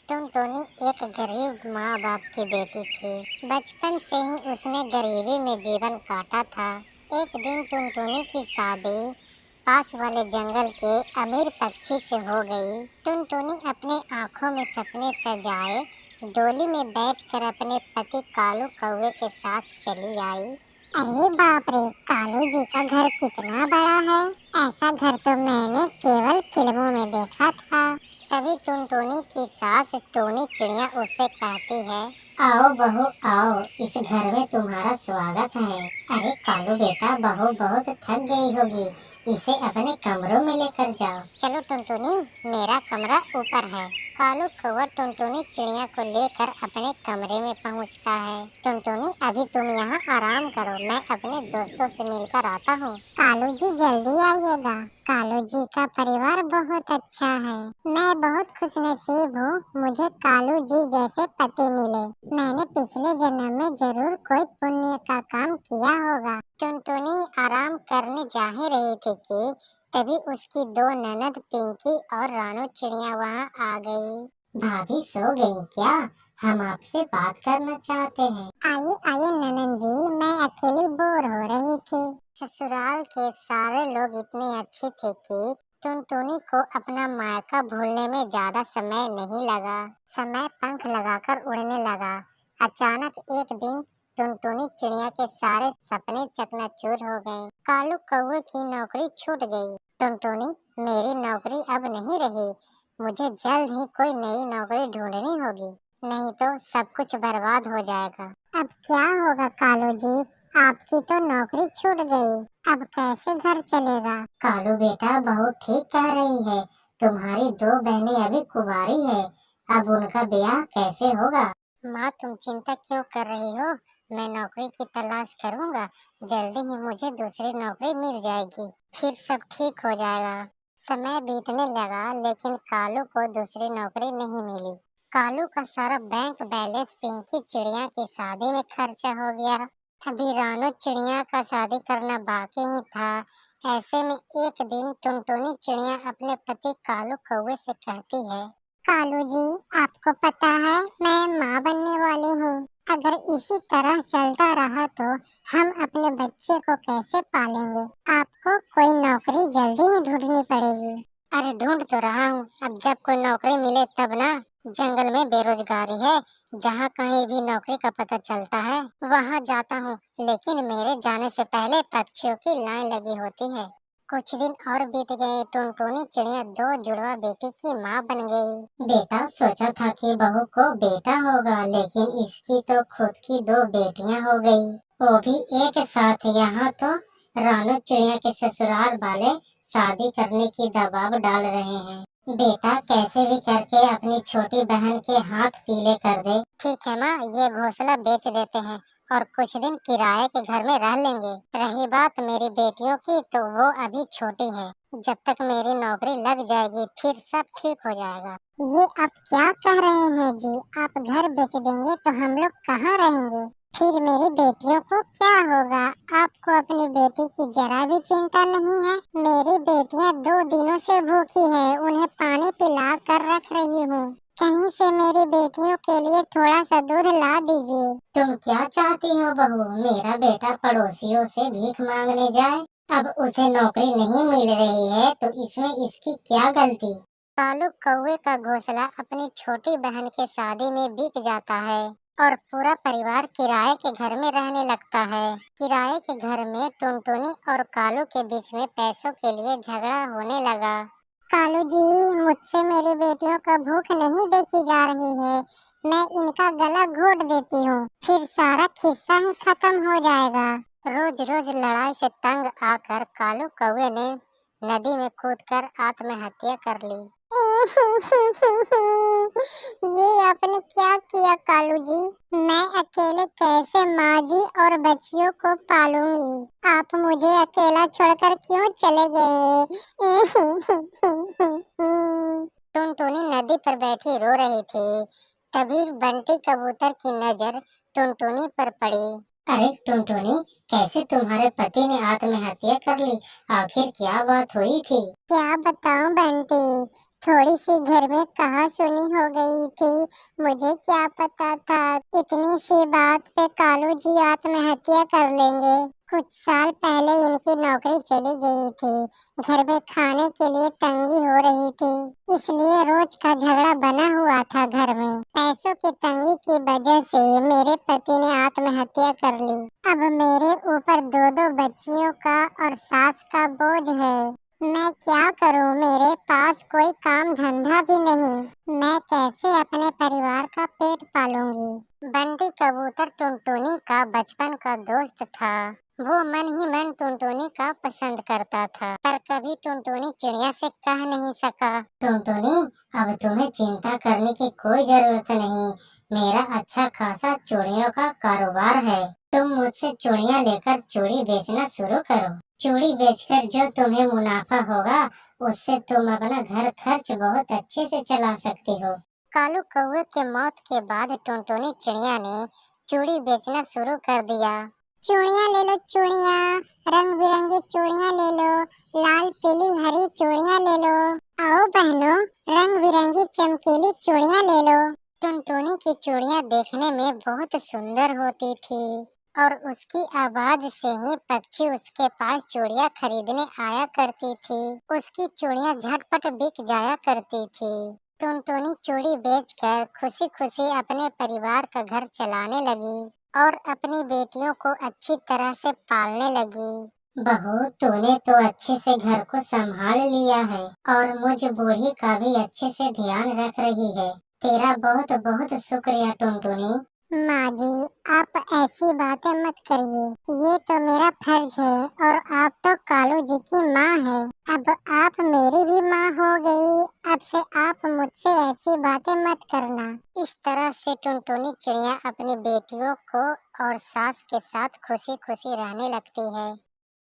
टुनटुनी एक गरीब माँ बाप की बेटी थी। बचपन से ही उसने गरीबी में जीवन काटा था। एक दिन टुनटुनी की शादी पास वाले जंगल के अमीर पक्षी से हो गई। टुनटुनी अपने आँखों में सपने सजाए डोली में बैठकर अपने पति कालू कौवे के साथ चली आई। अरे बाप रे, कालू जी का घर कितना बड़ा है। ऐसा घर तो मैंने केवल फिल्मों में देखा था। तभी टुनटुनी की सास टोनी चिड़िया उससे कहती है, आओ बहू आओ, इस घर में तुम्हारा स्वागत है। अरे कालू बेटा, बहू बहुत थक गई होगी, इसे अपने कमरों में लेकर जाओ। चलो टुनटुनी, मेरा कमरा ऊपर है। कालू कौवा टुनटुनी चिड़िया को लेकर अपने कमरे में पहुंचता है। टुनटुनी, अभी तुम यहाँ आराम करो, मैं अपने दोस्तों से मिलकर आता हूँ। कालू जी जल्दी आइएगा, कालू जी का परिवार बहुत अच्छा है। मैं बहुत खुशनसीब हूँ, मुझे कालू जी जैसे पति मिले। मैंने पिछले जन्म में जरूर कोई पुण्य का काम किया होगा। टुनटुनी आराम करने जा ही रही थी कि तभी उसकी दो ननद पिंकी और रानू चिड़िया वहाँ आ गई। भाभी सो गई क्या? हम आपसे बात करना चाहते हैं। आइए आइए ननद जी, मैं अकेली बोर हो रही थी। ससुराल के सारे लोग इतने अच्छे थे कि टुनटुनी को अपना मायका भूलने में ज्यादा समय नहीं लगा। समय पंख लगाकर उड़ने लगा। अचानक एक दिन टुनटुनी चिड़िया के सारे सपने चकनाचूर हो गए। कालू कौवे की नौकरी छूट गई। टुनटुनी, मेरी नौकरी अब नहीं रही, मुझे जल्द ही कोई नई नौकरी ढूंढनी होगी, नहीं तो सब कुछ बर्बाद हो जाएगा। अब क्या होगा कालू जी, आपकी तो नौकरी छूट गई, अब कैसे घर चलेगा? कालू बेटा, बहुत ठीक कह रही है, तुम्हारी दो बहनें अभी कुंवारी है, अब उनका ब्याह कैसे होगा? माँ, तुम चिंता क्यों कर रही हो? मैं नौकरी की तलाश करूँगा, जल्दी ही मुझे दूसरी नौकरी मिल जाएगी, फिर सब ठीक हो जाएगा। समय बीतने लगा, लेकिन कालू को दूसरी नौकरी नहीं मिली। कालू का सारा बैंक बैलेंस पिंकी चिड़िया की शादी में खर्चा हो गया। अभी रानू चिड़िया का शादी करना बाकी ही था। ऐसे में एक दिन टुनटुनी चिड़िया अपने पति कालू कौवे से कहती है, कालू जी, आपको पता है मैं माँ बनने वाली हूँ। अगर इसी तरह चलता रहा तो हम अपने बच्चे को कैसे पालेंगे? आपको कोई नौकरी जल्दी ही ढूंढनी पड़ेगी। अरे ढूंढ तो रहा हूँ, अब जब कोई नौकरी मिले तब ना। जंगल में बेरोजगारी है, जहाँ कहीं भी नौकरी का पता चलता है वहाँ जाता हूँ, लेकिन मेरे जाने से पहले पक्षियों की लाइन लगी होती है। कुछ दिन और बीत गए। टुनटुनी चिड़िया दो जुड़वा बेटी की माँ बन गई। बेटा, सोचा था कि बहू को बेटा होगा, लेकिन इसकी तो खुद की दो बेटियां हो गई, वो भी एक साथ। यहाँ तो रानू चिड़िया के ससुराल वाले शादी करने की दबाव डाल रहे हैं। बेटा कैसे भी करके अपनी छोटी बहन के हाथ पीले कर दे। ठीक है माँ, ये घोंसला बेच देते हैं और कुछ दिन किराए के घर में रह लेंगे। रही बात मेरी बेटियों की, तो वो अभी छोटी है, जब तक मेरी नौकरी लग जाएगी फिर सब ठीक हो जाएगा। ये आप क्या कह रहे हैं जी? आप घर बेच देंगे तो हम लोग कहाँ रहेंगे? फिर मेरी बेटियों को क्या होगा? आपको अपनी बेटी की जरा भी चिंता नहीं है? मेरी बेटियाँ 2 दिनों से भूखी है, उन्हें पानी पिला कर रख रही हूँ। कहीं से मेरी बेटियों के लिए थोड़ा सा दूध ला दीजिए। तुम क्या चाहती हो बहू? मेरा बेटा पड़ोसियों से भीख मांगने जाए? अब उसे नौकरी नहीं मिल रही है तो इसमें इसकी क्या गलती? कालू कौवे का घोंसला अपनी छोटी बहन के शादी में बिक जाता है और पूरा परिवार किराए के घर में रहने लगता है। किराए के घर में टुनटुनी और कालू के बीच में पैसों के लिए झगड़ा होने लगा। कालू जी, मुझसे मेरी बेटियों का भूख नहीं देखी जा रही है, मैं इनका गला घोट देती हूँ, फिर सारा खिस्सा ही खत्म हो जाएगा। रोज रोज लड़ाई से तंग आकर कालू कौवे ने नदी में कूदकर आत्महत्या कर ली। ये आपने क्या किया कालू जी? मैं अकेले कैसे माँ जी और बच्चियों को पालूंगी? आप मुझे अकेला छोड़कर क्यों चले गए? टुनटुनी नदी पर बैठी रो रही थी। तभी बंटी कबूतर की नजर टुनटुनी पर पड़ी। अरे टुनटुनी, कैसे तुम्हारे पति ने आत्महत्या कर ली? आखिर क्या बात हुई थी? क्या बताऊं बंटी, थोड़ी सी घर में कहासुनी हो गई थी, मुझे क्या पता था इतनी सी बात पे कालू जी आत्महत्या कर लेंगे। कुछ साल पहले इनकी नौकरी चली गई थी, घर में खाने के लिए तंगी हो रही थी, इसलिए रोज का झगड़ा बना हुआ था घर में। पैसों की तंगी की वजह से मेरे पति ने आत्महत्या कर ली। अब मेरे ऊपर दो दो बच्चियों का और सास का बोझ है। मैं क्या करूं, मेरे पास कोई काम धंधा भी नहीं। मैं कैसे अपने परिवार का पेट पालूंगी। बंटी कबूतर टुनटुनी का बचपन का दोस्त था। वो मन ही मन टुनटुनी का पसंद करता था, पर कभी टुनटुनी चिड़िया से कह नहीं सका, टुनटुनी अब तुम्हें चिंता करने की कोई जरूरत नहीं, मेरा अच्छा खासा चूड़ियों का कारोबार है। तुम मुझसे चूड़ियाँ लेकर चूड़ी बेचना शुरू करो। चूड़ी बेचकर जो तुम्हें मुनाफा होगा, उससे तुम अपना घर खर्च बहुत अच्छे से चला सकती हो। कालू कौवे के मौत के बाद टुनटुनी चिड़िया ने चूड़ी बेचना शुरू कर दिया। चूड़ियाँ ले लो चूड़ियाँ, रंग बिरंगी चूड़ियाँ ले लो, लाल पीली हरी चूड़ियाँ ले लो। आओ बहनों, रंग बिरंगी चमकीली चूड़ियाँ ले लो। टुनटुनी की चूड़ियाँ देखने में बहुत सुंदर होती थी और उसकी आवाज से ही पक्षी उसके पास चूड़ियाँ खरीदने आया करती थी। उसकी चूड़ियाँ झटपट बिक जाया करती थी। टुनटुनी चूड़ी बेचकर खुशी खुशी अपने परिवार का घर चलाने लगी और अपनी बेटियों को अच्छी तरह से पालने लगी। बहू, तूने तो अच्छे से घर को संभाल लिया है और मुझ बूढ़ी का भी अच्छे से ध्यान रख रही है। तेरा बहुत बहुत शुक्रिया टुनटुनी। माँ जी, आप ऐसी बातें मत करिए, ये तो मेरा फर्ज है और आप तो कालू जी की माँ है। अब आप मेरी भी माँ हो गई, अब से आप मुझसे ऐसी बातें मत करना। इस तरह से टुनटुनी चिड़िया अपनी बेटियों को और सास के साथ खुशी खुशी रहने लगती है।